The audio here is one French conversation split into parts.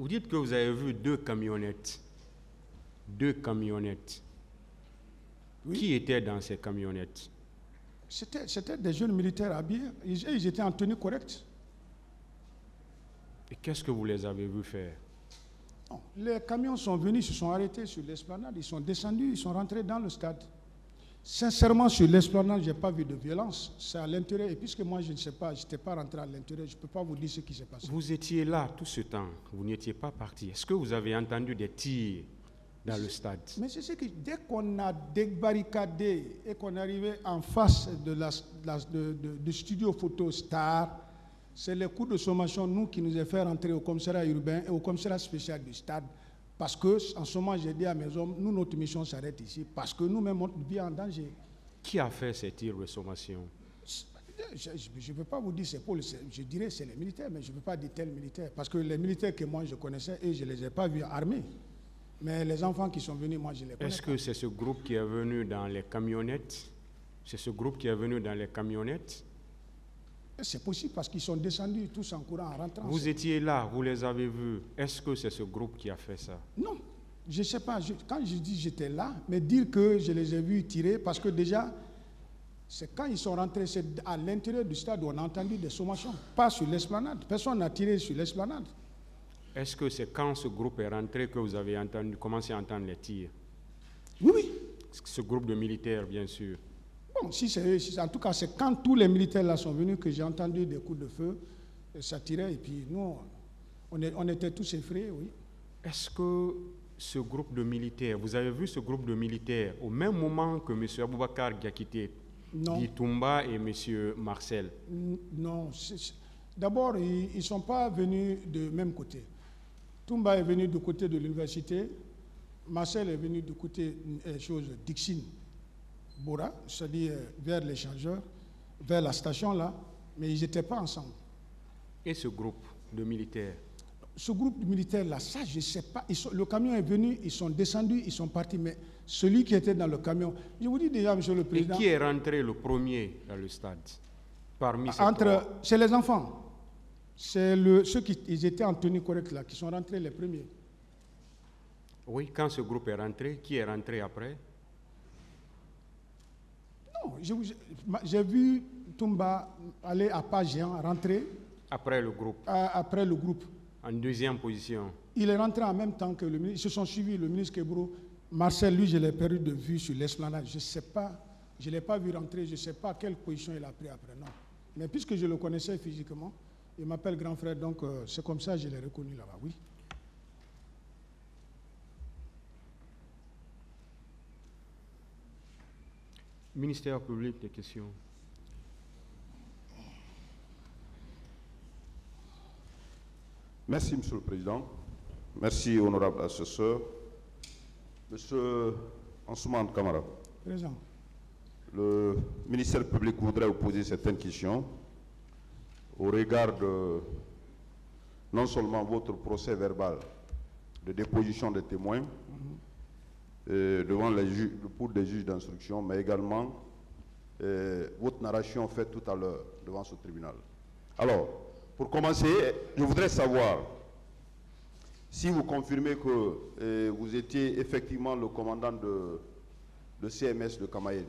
Vous dites que vous avez vu deux camionnettes. Deux camionnettes. Oui. Qui était dans ces camionnettes? C'était des jeunes militaires habillés. Ils étaient en tenue correcte. Et qu'est-ce que vous les avez vus faire? Non, les camions sont venus, se sont arrêtés sur l'esplanade, ils sont descendus, ils sont rentrés dans le stade. Sincèrement, sur l'esplanade, je n'ai pas vu de violence. C'est à l'intérieur. Et puisque moi, je ne sais pas, je n'étais pas rentré à l'intérieur, je ne peux pas vous dire ce qui s'est passé. Vous étiez là tout ce temps, vous n'étiez pas parti. Est-ce que vous avez entendu des tirs dans le stade? Mais c'est ce que dès qu'on a débarricadé et qu'on est arrivé en face du studio photo Star, c'est les coups de sommation, nous, qui nous a fait rentrer au commissariat urbain et au commissariat spécial du stade. Parce que, en ce moment, j'ai dit à mes hommes, nous, notre mission s'arrête ici, parce que nous-mêmes, notre vie est en danger. Qui a fait ces tirs de sommation? Je ne veux pas vous dire c'est pour je dirais c'est les militaires, mais je ne veux pas dire tel militaire. Parce que les militaires que moi je connaissais, et je ne les ai pas vus armés. Mais les enfants qui sont venus, moi je les connais. Est-ce que c'est ce groupe qui est venu dans les camionnettes? C'est ce groupe qui est venu dans les camionnettes? C'est possible parce qu'ils sont descendus tous en courant, en rentrant. Vous étiez là, vous les avez vus. Est-ce que c'est ce groupe qui a fait ça? Non, je ne sais pas. Quand je dis j'étais là, mais dire que je les ai vus tirer, parce que déjà, c'est quand ils sont rentrés, c'est à l'intérieur du stade où on a entendu des sommations, pas sur l'esplanade. Personne n'a tiré sur l'esplanade. Est-ce que c'est quand ce groupe est rentré que vous avez commencé à entendre les tirs? Oui, oui. Ce groupe de militaires, bien sûr. Bon, en tout cas, c'est quand tous les militaires là sont venus que j'ai entendu des coups de feu, et ça tirait, et puis nous, on était tous effrayés, oui. Est-ce que ce groupe de militaires, vous avez vu ce groupe de militaires au même moment que M. Aboubakar Diakité, dit Toumba et M. Marcel? Non. D'abord, ils ne sont pas venus du même côté. Toumba est venu du côté de l'université, Marcel est venu du côté Dixine. Bora, c'est-à-dire vers l'échangeur, vers la station là, mais ils n'étaient pas ensemble. Et ce groupe de militaires? Ce groupe de militaires là, ça je ne sais pas. Le camion est venu, ils sont descendus, ils sont partis, mais celui qui était dans le camion, je vous dis déjà, Monsieur le Président. Et qui est rentré le premier dans le stade? Parmi ces c'est les enfants. C'est ceux qui ils étaient en tenue correcte là, qui sont rentrés les premiers. Oui, quand ce groupe est rentré, qui est rentré après? Non, j'ai vu Toumba aller à pas géant, rentrer. Après le groupe? Après le groupe. En deuxième position? Il est rentré en même temps que le ministre. Ils se sont suivis, le ministre Kebro. Marcel, lui, je l'ai perdu de vue sur l'esplanade. Je ne sais pas, je ne l'ai pas vu rentrer, je ne sais pas quelle position il a pris après. Non. Mais puisque je le connaissais physiquement, il m'appelle grand frère, donc c'est comme ça que je l'ai reconnu là-bas, oui. Ministère public, des questions. Merci, Monsieur le Président. Merci, honorable assesseur. Monsieur Ansoumane Kamara. Présent. Le ministère public voudrait vous poser certaines questions au regard de non seulement votre procès verbal de déposition des témoins devant les juges, pour des juges d'instruction, mais également votre narration faite tout à l'heure devant ce tribunal. Alors, pour commencer, je voudrais savoir si vous confirmez que vous étiez effectivement le commandant de CMS de Camaïenne.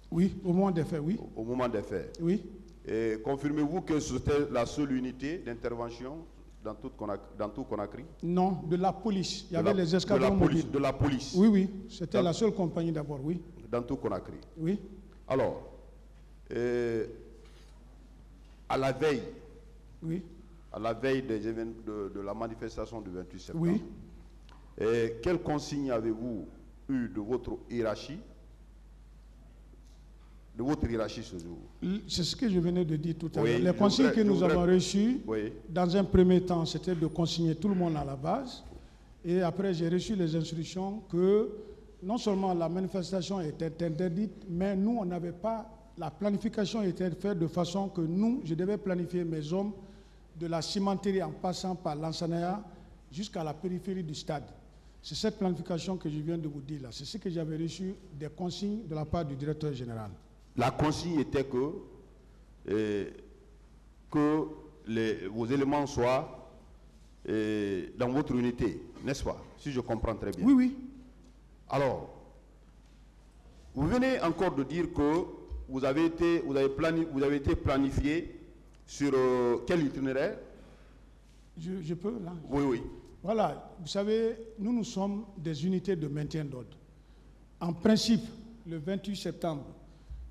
Oui, au moment des faits, oui. Au moment des faits. Oui. Et confirmez-vous que c'était la seule unité d'intervention dans tout Conakry? Non, de la police. Il y avait les escadrons mobiles. De la police? Oui, oui. C'était la seule compagnie d'abord, oui. Dans tout Conakry? Oui. Alors, à la veille, oui, à la veille des événements de la manifestation du 28 septembre, oui, quelles consignes avez-vous eues de votre hiérarchie? Ce jour? C'est ce que je venais de dire tout à l'heure. Oui, les consignes que nous avons reçues, oui, dans un premier temps, c'était de consigner tout le monde à la base. Et après, j'ai reçu les instructions que non seulement la manifestation était interdite, mais nous, on n'avait pas... La planification était faite de façon que nous, je devais planifier mes hommes de la cimenterie en passant par l'Ansanaya jusqu'à la périphérie du stade. C'est cette planification que je viens de vous dire là. C'est ce que j'avais reçu des consignes de la part du directeur général. La consigne était que vos éléments soient dans votre unité, n'est-ce pas? Si je comprends très bien. Oui, oui. Alors, vous venez encore de dire que vous avez été planifié sur quel itinéraire? Je peux, là? Oui, oui. Voilà, vous savez, nous sommes des unités de maintien d'ordre. En principe, le 28 septembre,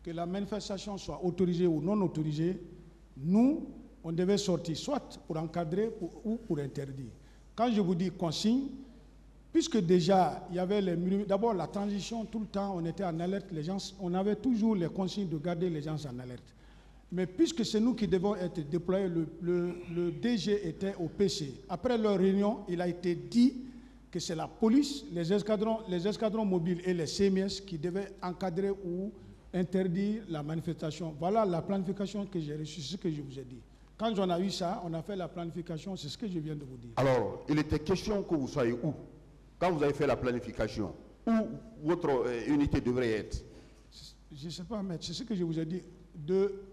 que la manifestation soit autorisée ou non autorisée, nous, on devait sortir soit pour encadrer ou pour interdire. Quand je vous dis consigne, puisque déjà, il y avait d'abord la transition, tout le temps, on était en alerte, les gens, on avait toujours les consignes de garder les gens en alerte. Mais puisque c'est nous qui devons être déployés, le DG était au PC. Après leur réunion, il a été dit que c'est la police, les escadrons mobiles et les CMS qui devaient encadrer ou interdire la manifestation. Voilà la planification que j'ai reçue, c'est ce que je vous ai dit. Quand on a eu ça, on a fait la planification, c'est ce que je viens de vous dire. Alors, il était question que vous soyez où? Quand vous avez fait la planification, où votre unité devrait être? Je ne sais pas, mais c'est ce que je vous ai dit.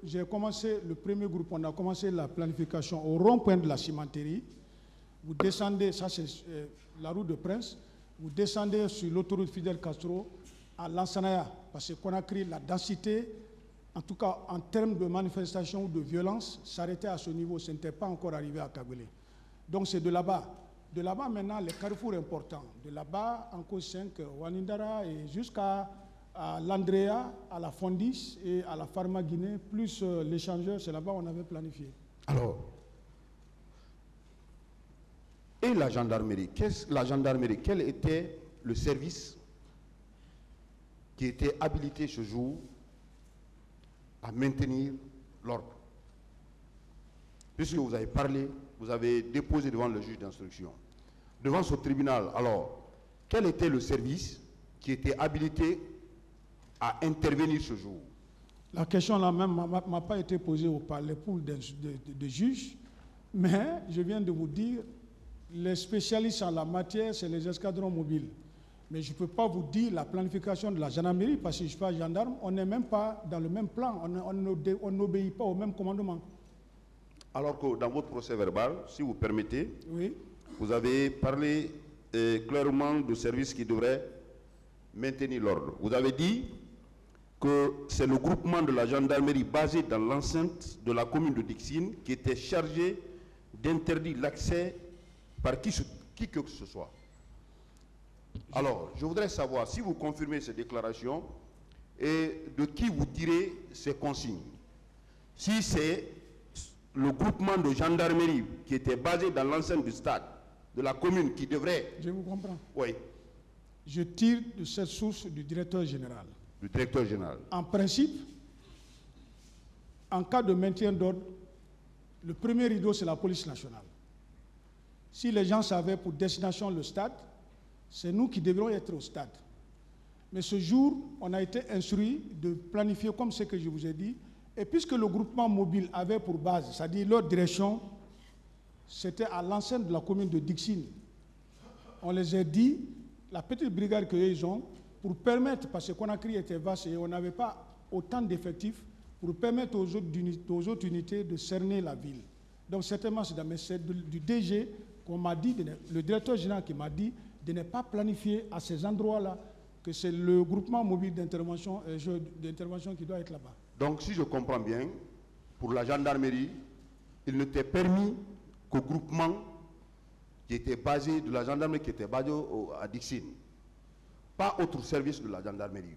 J'ai commencé, le premier groupe, on a commencé la planification au rond-point de la cimenterie. Vous descendez, ça c'est la route de Prince, vous descendez sur l'autoroute Fidel Castro à Lansanaya, parce que Conakry, la densité, en tout cas en termes de manifestation ou de violence, s'arrêtait à ce niveau, ce n'était pas encore arrivé à Kabylie. Donc c'est de là-bas. De là-bas maintenant, les carrefours importants. De là-bas, encore 5, Wanindara et jusqu'à l'Andrea, à la Fondis et à la Pharma Guinée, plus l'échangeur, c'est là-bas on avait planifié. Alors, et la gendarmerie? La gendarmerie, quel était le service qui était habilité ce jour à maintenir l'ordre? Puisque vous avez parlé, vous avez déposé devant le juge d'instruction, devant ce tribunal, alors, quel était le service qui était habilité à intervenir ce jour? La question là même m'a pas été posée par les poules de juges, mais je viens de vous dire, les spécialistes en la matière, c'est les escadrons mobiles. Mais je ne peux pas vous dire la planification de la gendarmerie, parce que je ne suis pas gendarme, on n'est même pas dans le même plan, on n'obéit pas au même commandement. Alors que dans votre procès verbal, si vous permettez, oui, vous avez parlé clairement de services qui devraient maintenir l'ordre. Vous avez dit que c'est le groupement de la gendarmerie basé dans l'enceinte de la commune de Dixine qui était chargé d'interdire l'accès par qui que ce soit. Alors, je voudrais savoir si vous confirmez ces déclarations et de qui vous tirez ces consignes. Si c'est le groupement de gendarmerie qui était basé dans l'enceinte du stade, de la commune qui devrait... Je vous comprends. Oui. Je tire de cette source du directeur général. Du directeur général. En principe, en cas de maintien d'ordre, le premier rideau, c'est la police nationale. Si les gens savaient pour destination le stade, c'est nous qui devrions être au stade. Mais ce jour, on a été instruit de planifier comme ce que je vous ai dit. Et puisque le groupement mobile avait pour base, c'est-à-dire leur direction, c'était à l'enceinte de la commune de Dixine. On les a dit, la petite brigade qu'ils ont, pour permettre, parce que Conakry était vaste et on n'avait pas autant d'effectifs, pour permettre aux autres unités de cerner la ville. Donc certainement, c'est du DG qu'on m'a dit, le directeur général qui m'a dit de ne pas planifier à ces endroits-là, que c'est le groupement mobile d'intervention qui doit être là-bas. Donc si je comprends bien, pour la gendarmerie, il n'était permis qu'au groupement qui était basé, de la gendarmerie qui était basé à Dixine, pas autre service de la gendarmerie.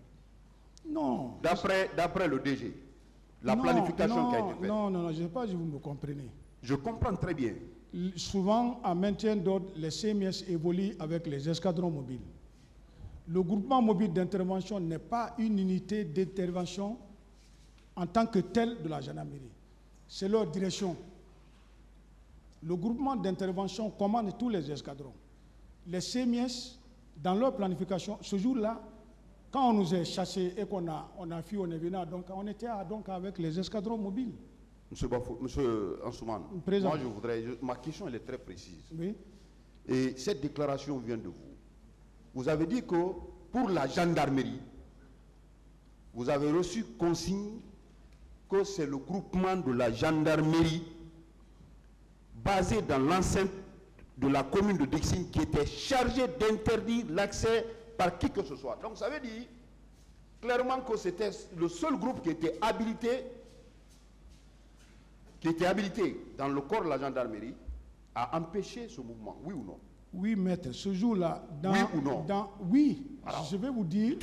Non. D'après le DG, la planification qui a été faite. Non, je ne sais pas si vous me comprenez. Je comprends très bien. Souvent, en maintien d'ordre, les CMS évoluent avec les escadrons mobiles. Le groupement mobile d'intervention n'est pas une unité d'intervention en tant que telle de la gendarmerie. C'est leur direction. Le groupement d'intervention commande tous les escadrons. Les CMS, dans leur planification, ce jour-là, quand on nous a chassés et qu'on a fui, on est venu, donc on était donc avec les escadrons mobiles. Monsieur Ansoumane, moi ma question elle est très précise. Oui. Et cette déclaration vient de vous. Vous avez dit que pour la gendarmerie, vous avez reçu consigne que c'est le groupement de la gendarmerie basé dans l'enceinte de la commune de Dixine qui était chargé d'interdire l'accès par qui que ce soit. Donc ça veut dire clairement que c'était le seul groupe qui était habilité dans le corps de la gendarmerie à empêcher ce mouvement, oui ou non? Oui, maître, ce jour-là, oui ou non? Oui, alors, je vais vous dire.